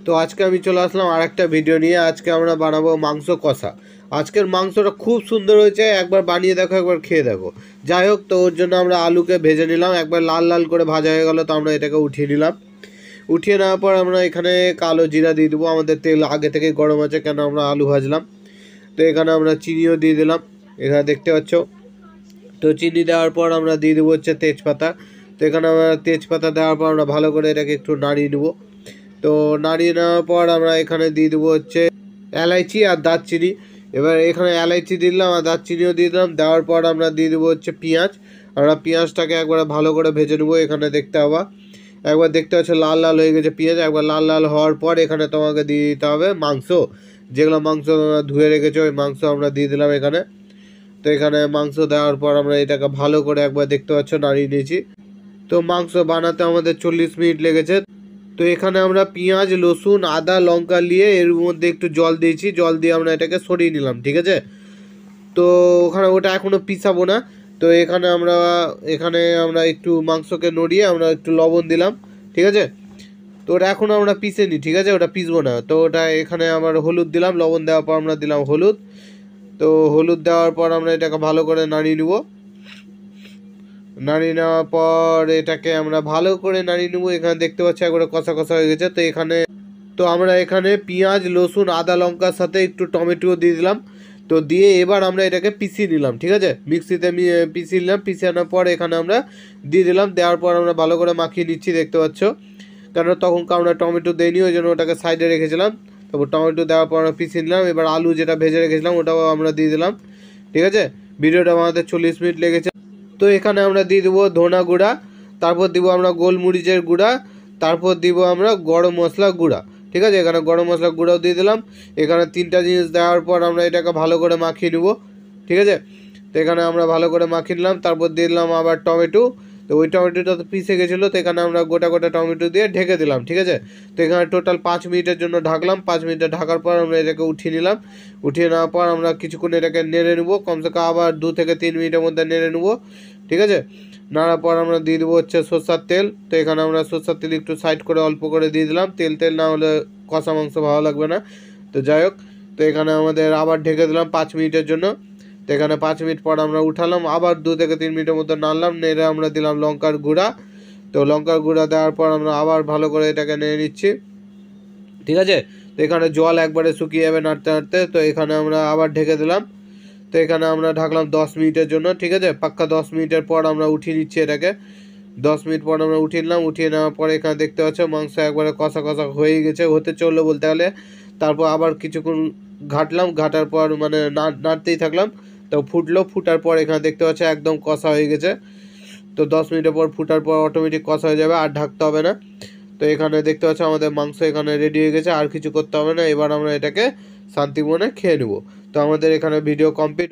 তো আজকে আমি চলে আসলাম আরেকটা ভিডিও নিয়ে। আজকে আমরা বানাবো মাংস কষা। আজকের মাংসটা খুব সুন্দর হয়েছে, একবার বানিয়ে দেখো, একবার খেয়ে দেখো। যাই হোক, তো ওর জন্য আমরা আলুকে ভেজে নিলাম, একবার লাল লাল করে ভাজা হয়ে গেল, তো আমরা এটাকে উঠিয়ে নিলাম। উঠিয়ে নেওয়ার পর আমরা এখানে কালো জিরা দিয়ে দেবো। আমাদের তেল আগে থেকে গরম আছে, কেন আমরা আলু ভাজলাম। তো এখানে আমরা চিনিও দিয়ে দিলাম, এখানে দেখতে পাচ্ছ। তো চিনি দেওয়ার পর আমরা দিয়ে দেবো হচ্ছে তেজপাতা। তো এখানে আমরা তেজপাতা দেওয়ার পর আমরা ভালো করে এটাকে একটু নাড়িয়ে নেবো। তো নাড়িয়ে নেওয়ার পর আমরা এখানে দিয়ে দেবো হচ্ছে এলাইচি আর দারচিনি। এবার এখানে এলাইচি দিলাম আর দারচিনিও দিয়ে দিলাম। দেওয়ার পর আমরা দিয়ে দেবো হচ্ছে পেঁয়াজ। আমরা পেঁয়াজটাকে একবার ভালো করে ভেজে নেবো। এখানে দেখতে হবে, একবার দেখতে পাচ্ছ লাল লাল হয়ে গেছে পেঁয়াজ। একবার লাল লাল হওয়ার পর এখানে তোমাকে দিয়ে দিতে হবে মাংস, যেগুলো মাংস ধুয়ে রেখেছো ওই মাংস আমরা দিয়ে দিলাম এখানে। তো এখানে মাংস দেওয়ার পর আমরা এটাকে ভালো করে একবার দেখতে পাচ্ছ নাড়িয়ে নিয়েছি। তো মাংস বানাতে আমাদের 40 মিনিট লেগেছে। তো এখানে আমরা পেঁয়াজ, রসুন, আদা, লঙ্কা নিয়ে এর মধ্যে একটু জল দিয়েছি, জল দিয়ে আমরা এটাকে সরিয়ে নিলাম, ঠিক আছে। তো ওখানে ওটা এখনও পিসাবো না। তো এখানে আমরা একটু মাংসকে নড়িয়ে আমরা একটু লবণ দিলাম, ঠিক আছে। তো ওটা এখন আমরা পিসে নিই, ঠিক আছে, ওটা পিসবো না। তো ওটা এখানে আমার হলুদ দিলাম, লবণ দেওয়ার পর আমরা দিলাম হলুদ। তো হলুদ দেওয়ার পর আমরা এটাকে ভালো করে নাড়িয়ে নেবো। নাড়িয়ে নেওয়ার পর এটাকে আমরা ভালো করে নাড়িয়ে নেবো। এখানে দেখতে পাচ্ছি একবারে কষা কষা হয়ে গেছে। তো আমরা এখানে পেঁয়াজ, রসুন, আদা, লঙ্কার সাথে একটু টমেটো দিয়ে দিলাম। তো দিয়ে এবার আমরা এটাকে পিষিয়ে নিলাম, ঠিক আছে, মিক্সিতে পিষিয়ে নিলাম। পিষিয়ে আনার পর এখানে আমরা দিয়ে দিলাম। দেওয়ার পর আমরা ভালো করে মাখিয়ে নিচ্ছি, দেখতে পাচ্ছ। কারণ তখনকার আমরা টমেটো দিইনি, ওই জন্য ওটাকে সাইডে রেখেছিলাম। তারপর টমেটো দেওয়ার পর আমরা পিষিয়ে নিলাম। এবার আলু যেটা ভেজে রেখেছিলাম ওটাও আমরা দিয়ে দিলাম, ঠিক আছে। ভিডিওটা আমাদের 40 মিনিট লেগেছে। তো এখানে আমরা দিয়ে দেবো ধনা গুঁড়া, তারপর দিব আমরা গোলমরিচের গুঁড়া, তারপর দিব আমরা গরম মশলা গুঁড়া, ঠিক আছে। এখানে গরম মশলা গুঁড়াও দিয়ে দিলাম। এখানে তিনটা জিনিস দেওয়ার পর আমরা এটাকে ভালো করে মাখিয়ে নেব, ঠিক আছে। তো এখানে আমরা ভালো করে মাখিয়ে নিলাম। তারপর দিয়ে দিলাম আবার টমেটো। তো ওই টমেটোটা তো পিষে গেছিলো, তো এখানে আমরা গোটা গোটা টমেটো দিয়ে ঢেকে দিলাম, ঠিক আছে। তো এখানে টোটাল 5 মিনিটের জন্য ঢাকলাম। 5 মিনিটে ঢাকার পর আমরা এটাকে উঠিয়ে নিলাম। উঠিয়ে নেওয়ার পর আমরা কিছুক্ষণ এটাকে নেড়ে নেবো, কমসে কম আবার 2 থেকে 3 মিনিটের মধ্যে নেড়ে নেবো, ঠিক আছে। নাড়ার পর আমরা দিয়ে দেবো হচ্ছে সরষার তেল। তো এখানে আমরা সরষার তেল একটু সাইড করে অল্প করে দিয়ে দিলাম। তেল তেল না হলে কষা মাংস ভালো লাগবে না। তো যাই হোক, তো এখানে আমাদের আবার ঢেকে দিলাম 5 মিনিটের জন্য। তো এখানে 5 মিনিট পর আমরা উঠালাম, আবার 2 থেকে 3 মিনিটের মতো নাড়লাম। নেড়ে আমরা দিলাম লঙ্কার গুঁড়া। তো লঙ্কার গুঁড়া দেওয়ার পর আমরা আবার ভালো করে এটাকে নেড়ে নিচ্ছি, ঠিক আছে। তো এখানে জল একবারে শুকিয়ে যাবে নাড়তে নাড়তে। তো এখানে আমরা আবার ঢেকে দিলাম। তো এখানে আমরা ঢাকলাম 10 মিনিটের জন্য, ঠিক আছে। পাক্কা 10 মিনিটের পর আমরা উঠিয়ে নিচ্ছি এটাকে। 10 মিনিট পর আমরা উঠিয়ে নিলাম। উঠিয়ে নেওয়ার পরে এখানে দেখতে পাচ্ছ মাংস একবারে কষা কষা হয়ে গেছে, হতে চললো বলতে গেলে। তারপর আবার কিছুক্ষণ ঘাটলাম, ঘাটার পর মানে নাড়তেই থাকলাম। তো ফুটলো, ফুটার পর এখানে দেখতে পাচ্ছ একদম কষা হয়ে গেছে। তো 10 মিনিটের পর ফুটার পর অটোমেটিক কষা হয়ে যাবে, আর ঢাকতে হবে না। তো এখানে দেখতে পাচ্ছ আমাদের মাংস এখানে রেডি হয়ে গেছে, আর কিছু করতে হবে না। এবার আমরা এটাকে শান্তি মনে খেয়ে নেবো। তো আমাদের এখানে ভিডিও কমপ্লিট।